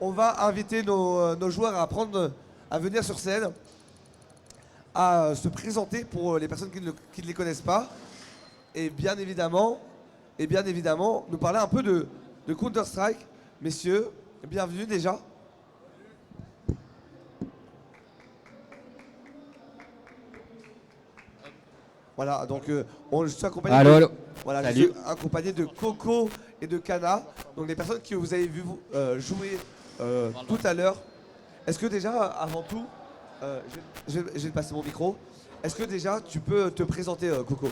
on va inviter nos joueurs à venir sur scène, à se présenter pour les personnes qui ne les connaissent pas. Et bien évidemment, nous parler un peu de Counter-Strike. Messieurs, bienvenue déjà. Voilà, donc je suis accompagné Voilà, je suis accompagné de Coco et de Kana, donc les personnes que vous avez vu jouer tout à l'heure. Est-ce que déjà, avant tout, je vais te passer mon micro, est-ce que déjà tu peux te présenter Coco?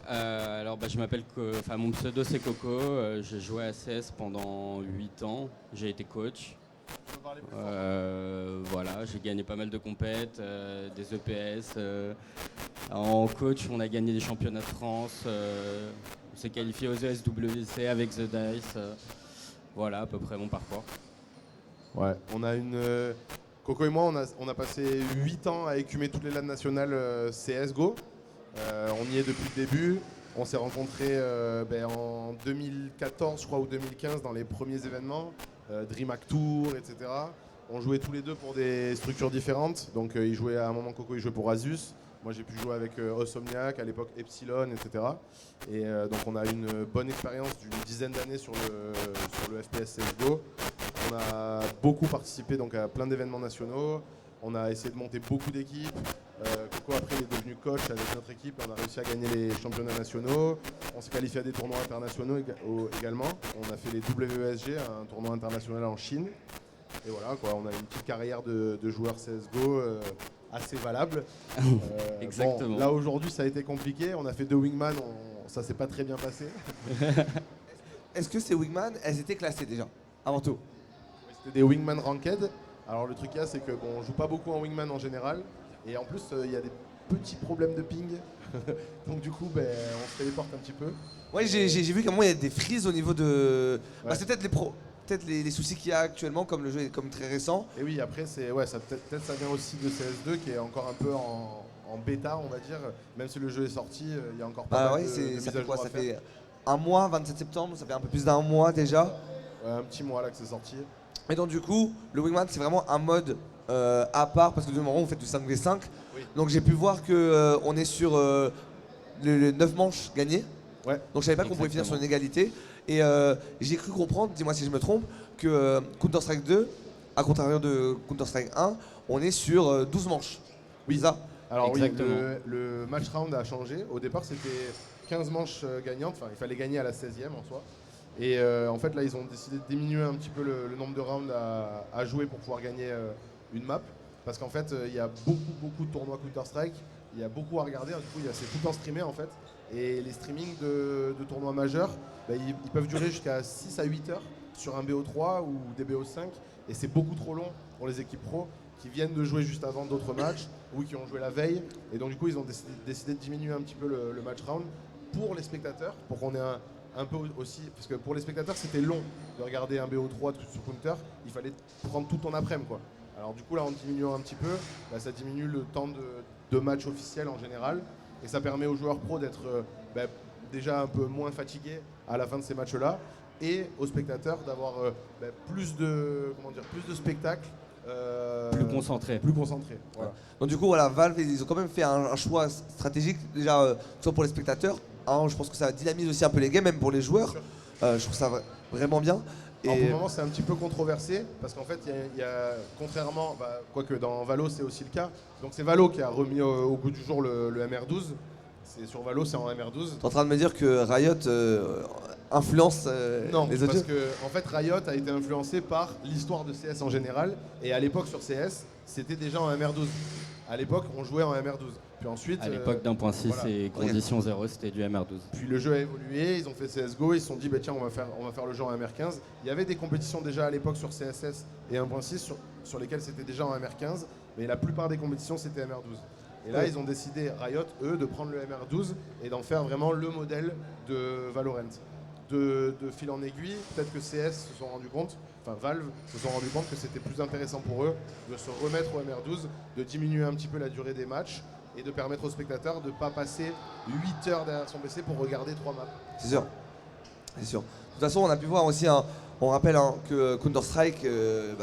Alors je m'appelle, mon pseudo c'est Coco, j'ai joué à CS pendant 8 ans, j'ai été coach. Voilà, j'ai gagné pas mal de compètes, des EPS. En coach, on a gagné des championnats de France, on s'est qualifié aux ESWC avec The Dice. Voilà à peu près mon parcours. Ouais, on a Coco et moi, on a passé 8 ans à écumer toutes les LAN nationales CSGO. On y est depuis le début. On s'est rencontrés en 2014, je crois, ou 2015 dans les premiers événements, DreamHack Tour, etc. On jouait tous les deux pour des structures différentes. Donc il jouait à un moment, Coco, il jouait pour Asus. Moi, j'ai pu jouer avec Osomniac, à l'époque Epsilon, etc. Et donc on a une bonne expérience d'une dizaine d'années sur le FPS CSGO. On a beaucoup participé donc, à plein d'événements nationaux. On a essayé de monter beaucoup d'équipes. Coco après il est devenu coach avec notre équipe. On a réussi à gagner les championnats nationaux. On s'est qualifié à des tournois internationaux également. On a fait les WSG, un tournoi international en Chine. Et voilà, quoi, on a une petite carrière de joueur CSGO assez valable. Exactement. Bon, là aujourd'hui ça a été compliqué. On a fait 2 Wingman, ça s'est pas très bien passé. Est-ce que ces Wingman, elles étaient classées déjà, avant tout? C'était des Wingman Ranked. Alors le truc qu'il y a, c'est que on joue pas beaucoup en Wingman en général. Et en plus, il y a des petits problèmes de ping. Donc du coup, on se téléporte un petit peu. Ouais, j'ai vu qu'à un moment, il y a des frises au niveau de... Ouais. Bah, c'est peut-être les soucis qu'il y a actuellement, comme le jeu est comme très récent. Et oui, après, ça peut-être ça vient aussi de CS2 qui est encore un peu en bêta, on va dire. Même si le jeu est sorti, il y a encore pas mal de mises à jour à Ça faire. fait un mois, 27 septembre, ça fait un peu plus d'un mois déjà. Ouais, un petit mois là que c'est sorti. Et donc du coup, le Wingman, c'est vraiment un mode à part, parce que du moment où on fait du 5v5. Oui. Donc j'ai pu voir que on est sur le 9 manches gagnées. Ouais. Donc je savais pas qu'on pouvait finir sur une égalité. Et j'ai cru comprendre, dis-moi si je me trompe, que Counter-Strike 2, à contrario de Counter-Strike 1, on est sur 12 manches. Oui. Ça. Alors Exactement. oui, le match round a changé. Au départ, c'était 15 manches gagnantes. Enfin, il fallait gagner à la 16e en soi. Et en fait, là, ils ont décidé de diminuer un petit peu le nombre de rounds à jouer pour pouvoir gagner une map. Parce qu'en fait, il y a beaucoup de tournois Counter-Strike. Il y a beaucoup à regarder. Du coup, c'est tout le temps streamé en fait. Et les streamings de tournois majeurs, ils peuvent durer jusqu'à 6 à 8 heures sur un BO3 ou des BO5. Et c'est beaucoup trop long pour les équipes pro qui viennent de jouer juste avant d'autres matchs ou qui ont joué la veille. Et donc, du coup, ils ont décidé de diminuer un petit peu le match round pour les spectateurs, pour qu'on ait un peu aussi, parce que pour les spectateurs c'était long de regarder un BO3 sur Counter, il fallait prendre tout ton après-midi quoi. Alors du coup là en diminuant un petit peu, ça diminue le temps de match officiel en général et ça permet aux joueurs pros d'être déjà un peu moins fatigués à la fin de ces matchs là et aux spectateurs d'avoir plus de spectacles. Plus concentré. Voilà. Donc du coup, voilà, Valve, ils ont quand même fait un choix stratégique, déjà, que ce soit pour les spectateurs. Hein, je pense que ça dynamise aussi un peu les games, même pour les joueurs. Je trouve ça vraiment bien. Et pour le moment, c'est un petit peu controversé, parce qu'en fait, il y a contrairement, quoique dans Valo, c'est aussi le cas. Donc c'est Valo qui a remis au goût du jour le MR12. Sur Valo, c'est en MR12. T'es en train de me dire que Riot influence non, les autres parce que en fait, Riot a été influencé par l'histoire de CS en général. Et à l'époque, sur CS, c'était déjà en MR12. À l'époque, on jouait en MR12. Puis ensuite, À l'époque d'1.6 voilà. et condition 0, c'était du MR12. Puis le jeu a évolué, ils ont fait CSGO, ils se sont dit tiens on va faire le jeu en MR15. Il y avait des compétitions déjà à l'époque sur CSS et 1.6 sur lesquelles c'était déjà en MR15, mais la plupart des compétitions c'était MR12. Et là ils ont décidé, Riot, eux, de prendre le MR12 et d'en faire vraiment le modèle de Valorant. De fil en aiguille, peut-être que CS se sont rendus compte, enfin Valve se sont rendus compte que c'était plus intéressant pour eux de se remettre au MR12, de diminuer un petit peu la durée des matchs et de permettre aux spectateurs de ne pas passer 8 heures derrière son PC pour regarder 3 maps. C'est sûr. C'est sûr. De toute façon, on a pu voir aussi On rappelle que Counter-Strike,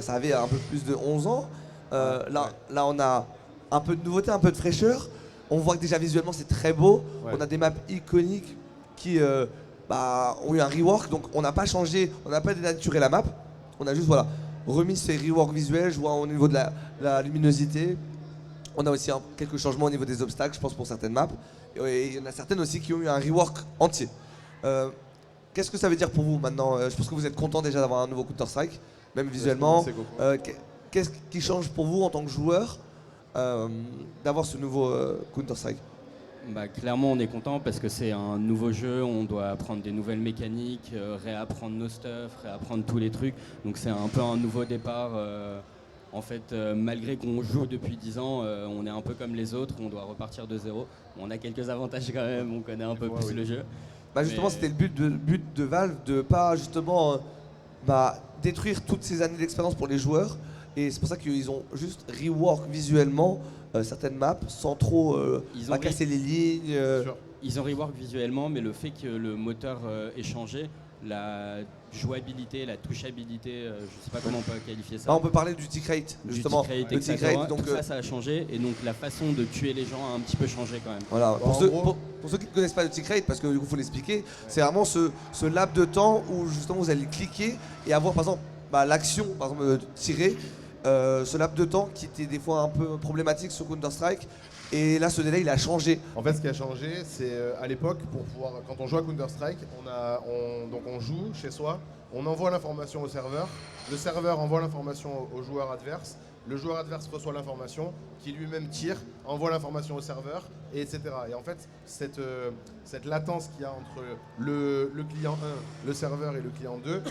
ça avait un peu plus de 11 ans. Là, on a un peu de nouveauté, un peu de fraîcheur. On voit que déjà visuellement, c'est très beau. Ouais. On a des maps iconiques qui ont eu un rework. Donc, on n'a pas changé, on n'a pas dénaturé la map. On a juste remis ces reworks visuels. Je vois au niveau de la luminosité. On a aussi quelques changements au niveau des obstacles, je pense, pour certaines maps. Et il y en a certaines aussi qui ont eu un rework entier. Qu'est-ce que ça veut dire pour vous maintenant? Je pense que vous êtes content déjà d'avoir un nouveau Counter-Strike, même visuellement. Qu'est-ce qui change pour vous en tant que joueur d'avoir ce nouveau Counter-Strike? Clairement, on est content parce que c'est un nouveau jeu, on doit apprendre des nouvelles mécaniques, réapprendre nos stuff, réapprendre tous les trucs. Donc c'est un peu un nouveau départ. En fait, malgré qu'on joue depuis 10 ans, on est un peu comme les autres, on doit repartir de zéro. On a quelques avantages quand même, on connaît un peu plus le jeu. Justement, c'était le but de Valve de pas justement détruire toutes ces années d'expérience pour les joueurs. Et c'est pour ça qu'ils ont juste rework visuellement certaines maps sans trop casser les lignes. Ils ont rework visuellement, mais le fait que le moteur ait changé, la jouabilité, la touchabilité, je ne sais pas comment on peut qualifier ça. On peut parler du tick rate, justement. Le tick rate, donc ça a changé, et donc la façon de tuer les gens a un petit peu changé quand même. Voilà. Pour ceux qui ne connaissent pas le tick rate, parce que du coup il faut l'expliquer, c'est vraiment ce laps de temps où justement vous allez cliquer et avoir par exemple l'action, par exemple de tirer, ce laps de temps qui était des fois un peu problématique sur Counter-Strike. Et là, ce délai, il a changé. En fait, ce qui a changé, c'est à l'époque, quand on joue à Counter-Strike, on joue chez soi, on envoie l'information au serveur, le serveur envoie l'information au joueur adverse, le joueur adverse reçoit l'information, qui lui-même tire, envoie l'information au serveur, et etc. Et en fait, cette latence qu'il y a entre le client 1, le serveur et le client 2,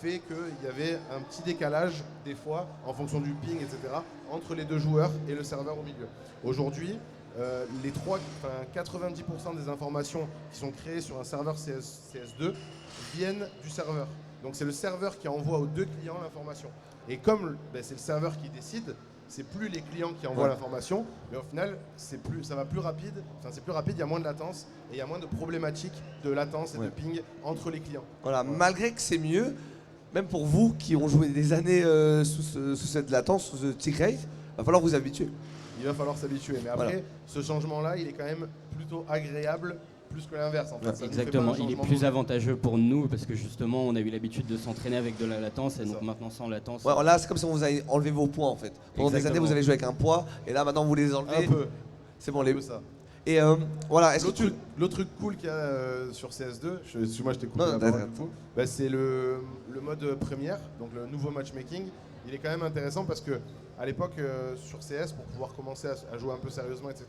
fait qu'il y avait un petit décalage, des fois, en fonction du ping, etc., entre les deux joueurs et le serveur au milieu. Aujourd'hui, 90% des informations qui sont créées sur un serveur CS2 viennent du serveur. Donc c'est le serveur qui envoie aux deux clients l'information. Et comme c'est le serveur qui décide, c'est plus les clients qui envoient l'information, mais au final, ça va plus rapide. Enfin, c'est plus rapide, il y a moins de latence et il y a moins de problématiques de latence et de ping entre les clients. Voilà, malgré que c'est mieux, même pour vous qui ont joué des années sous cette latence, sous ce tick rate, il va falloir vous habituer. Il va falloir s'habituer, mais après, ce changement-là, il est quand même plutôt agréable, plus que l'inverse en fait. Exactement, il est plus avantageux pour nous parce que justement on a eu l'habitude de s'entraîner avec de la latence et donc maintenant sans latence. Là c'est comme si on vous avait enlevé vos points en fait. Pendant des années vous avez joué avec un poids et là maintenant vous les enlevez. Un peu. C'est bon, ça. Et voilà, l'autre truc cool qu'il y a sur CS2, excuse-moi je t'ai coupé la parole, c'est le mode première, donc le nouveau matchmaking. Il est quand même intéressant parce que à l'époque sur CS, pour pouvoir commencer à jouer un peu sérieusement, etc.,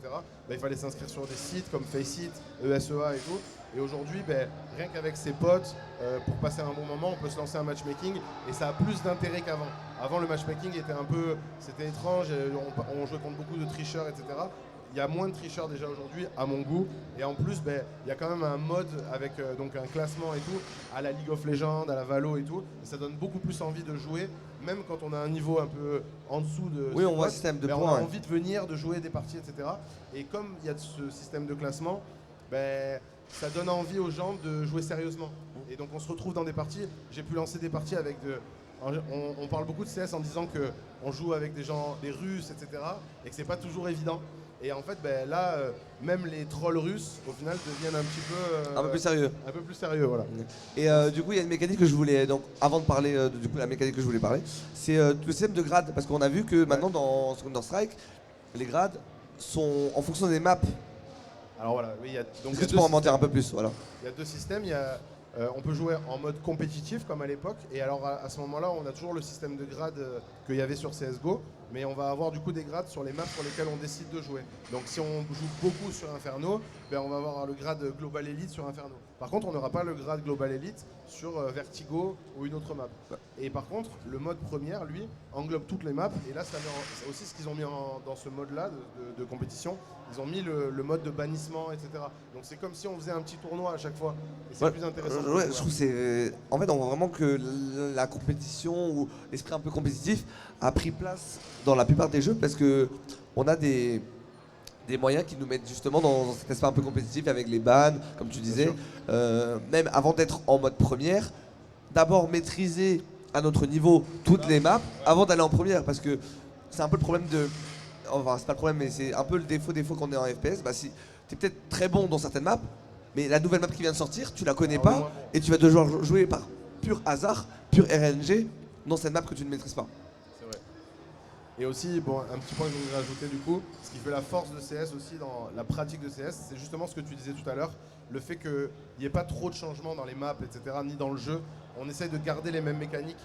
il fallait s'inscrire sur des sites comme Faceit, ESEA et tout. Et aujourd'hui, rien qu'avec ses potes, pour passer un bon moment, on peut se lancer un matchmaking et ça a plus d'intérêt qu'avant. Avant, le matchmaking c'était étrange, on jouait contre beaucoup de tricheurs, etc. Il y a moins de tricheurs déjà aujourd'hui, à mon goût. Et en plus, il y a quand même un mode avec donc un classement et tout, à la League of Legends, à la Valo et tout. Et ça donne beaucoup plus envie de jouer, même quand on a un niveau un peu en dessous de... Oui, on voit le système de points. On a envie de venir, de jouer des parties, etc. Et comme il y a ce système de classement, ça donne envie aux gens de jouer sérieusement. Et donc on se retrouve dans des parties. J'ai pu lancer des parties avec on parle beaucoup de CS en disant qu'on joue avec des gens, des Russes, etc. Et que c'est pas toujours évident. Et en fait, là, même les trolls russes, au final, deviennent un petit peu... un peu plus sérieux. Un peu plus sérieux, voilà. Et du coup, il y a une mécanique que je voulais... Donc, avant de parler de la mécanique que je voulais parler, c'est le système de grades. Parce qu'on a vu que maintenant, dans Counter-Strike, les grades sont en fonction des maps. Alors voilà, oui, Est-ce que tu peux en mentir un peu plus, voilà. Il y a deux systèmes. On peut jouer en mode compétitif, comme à l'époque. Et alors, à ce moment-là, on a toujours le système de grades qu'il y avait sur CSGO. Mais on va avoir du coup des grades sur les maps sur lesquelles on décide de jouer. Donc si on joue beaucoup sur Inferno, on va avoir le grade Global Elite sur Inferno. Par contre, on n'aura pas le grade Global Elite sur Vertigo ou une autre map. Et par contre, le mode première, lui, englobe toutes les maps. Et là, c'est aussi ce qu'ils ont mis dans ce mode-là de compétition. Ils ont mis le mode de bannissement, etc. Donc c'est comme si on faisait un petit tournoi à chaque fois. Et c'est plus intéressant. Je trouve que c'est... En fait, on voit vraiment que la compétition ou l'esprit un peu compétitif a pris place dans la plupart des jeux parce que on a des moyens qui nous mettent justement dans cet aspect un peu compétitif avec les bans, comme tu disais. Même avant d'être en mode première, d'abord maîtriser à notre niveau toutes les maps avant d'aller en première, parce que c'est un peu le problème de... Enfin, c'est pas le problème, mais c'est un peu le défaut qu'on est en FPS. Bah, si t'es peut-être très bon dans certaines maps, mais la nouvelle map qui vient de sortir, tu la connais pas, et tu vas devoir jouer par pur hasard, pur RNG, dans cette map que tu ne maîtrises pas. C'est vrai. Et aussi, bon, un petit point que je voudrais rajouter du coup, ce qui fait la force de CS aussi dans la pratique de CS, c'est justement ce que tu disais tout à l'heure, le fait qu'il n'y ait pas trop de changements dans les maps, etc., ni dans le jeu. On essaye de garder les mêmes mécaniques.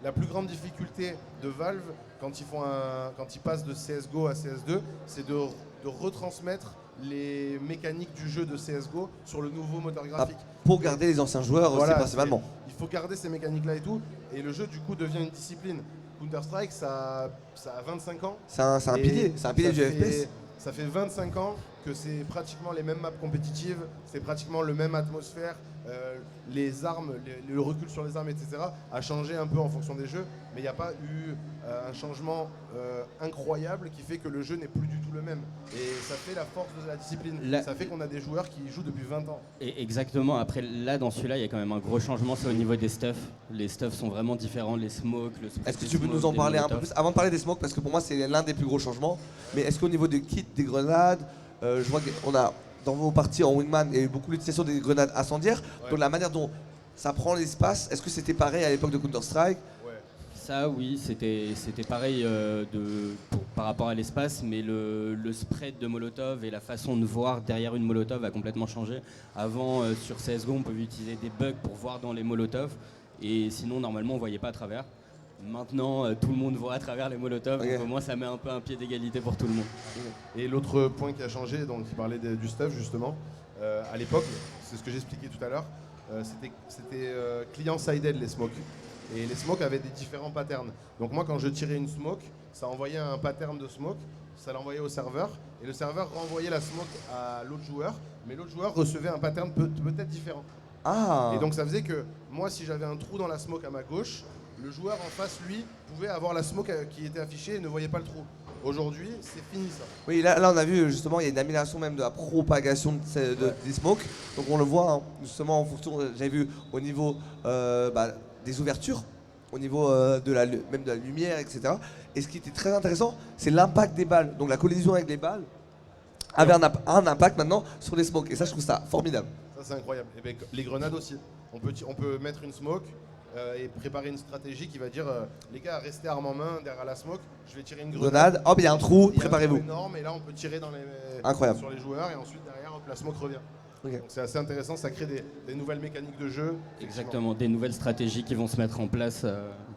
La plus grande difficulté de Valve, quand ils passent de CSGO à CS2, c'est de retransmettre les mécaniques du jeu de CSGO sur le nouveau moteur graphique. Pour garder les anciens joueurs aussi principalement. Il faut garder ces mécaniques-là et tout, et le jeu du coup devient une discipline. Counter-Strike, ça a 25 ans. C'est un pilier, du FPS. Ça fait 25 ans que c'est pratiquement les mêmes maps compétitives, c'est pratiquement le même atmosphère. Les armes, le recul sur les armes, etc. a changé un peu en fonction des jeux, mais il n'y a pas eu un changement incroyable qui fait que le jeu n'est plus du tout le même. Et ça fait la force de la discipline. Ça fait qu'on a des joueurs qui jouent depuis 20 ans. Et exactement, après là, dans celui-là, il y a quand même un gros changement, c'est au niveau des stuffs. Les stuffs sont vraiment différents, les smokes, le spray. Est-ce que tu peux nous en parler un peu plus avant de parler des smokes, parce que pour moi c'est l'un des plus gros changements, mais est-ce qu'au niveau des kits, des grenades, je vois qu'on a dans vos parties en Wingman, il y a eu beaucoup d'utilisation des grenades incendiaires, donc la manière dont ça prend l'espace, est-ce que c'était pareil à l'époque de Counter-Strike? Ça oui, c'était pareil par rapport à l'espace, mais le spread de Molotov et la façon de voir derrière une Molotov a complètement changé. Avant, sur CSGO, on pouvait utiliser des bugs pour voir dans les Molotov, et sinon, normalement, on voyait pas à travers. Maintenant, tout le monde voit à travers les Molotov, donc au moins ça met un peu un pied d'égalité pour tout le monde. Et l'autre point qui a changé, donc il parlait du stuff justement, à l'époque, c'est ce que j'expliquais tout à l'heure, c'était client-sided les smokes. Et les smokes avaient des différents patterns. Donc moi quand je tirais une smoke, ça envoyait un pattern de smoke, ça l'envoyait au serveur, et le serveur renvoyait la smoke à l'autre joueur, mais l'autre joueur recevait un pattern peut-être différent. Ah. Et donc ça faisait que moi si j'avais un trou dans la smoke à ma gauche, le joueur en face, lui, pouvait avoir la smoke qui était affichée et ne voyait pas le trou. Aujourd'hui, c'est fini ça. Oui, là on a vu justement, il y a une amélioration même de la propagation des smokes. Donc on le voit hein, justement en fonction, j'avais vu au niveau des ouvertures, au niveau même de la lumière, etc. Et ce qui était très intéressant, c'est l'impact des balles. Donc la collision avec les balles avait un impact maintenant sur les smokes. Et ça, je trouve ça formidable. Ça, c'est incroyable. Et bien, les grenades aussi. On peut mettre une smoke et préparer une stratégie qui va dire les gars, restez arme en main derrière la smoke, je vais tirer une grenade. Hop, il y a un trou, préparez-vous. Il y a un trou énorme et là on peut tirer sur les joueurs et ensuite derrière hop, la smoke revient. Okay. Donc c'est assez intéressant, ça crée des nouvelles mécaniques de jeu. Exactement, des nouvelles stratégies qui vont se mettre en place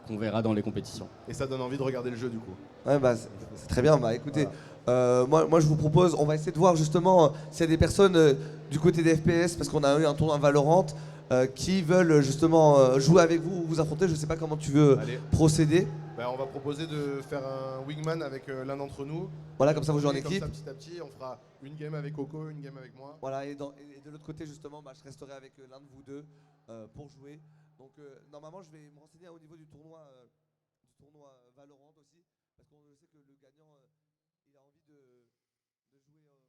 qu'on verra dans les compétitions. Et ça donne envie de regarder le jeu du coup. Ouais, bah, c'est très bien, bah écoutez, moi je vous propose, on va essayer de voir justement s'il y a des personnes du côté des FPS, parce qu'on a eu un tournoi Valorant, qui veulent justement jouer avec vous, vous affronter. Je ne sais pas comment tu veux procéder. Ben, on va proposer de faire un wingman avec l'un d'entre nous. Voilà, comme ça vous jouez en équipe. Comme ça, petit à petit, on fera une game avec Coco, une game avec moi. Voilà, et de l'autre côté justement, je resterai avec l'un de vous deux pour jouer. Donc normalement, je vais me renseigner au niveau du tournoi Valorant aussi, parce qu'on sait que le gagnant, il a envie de jouer.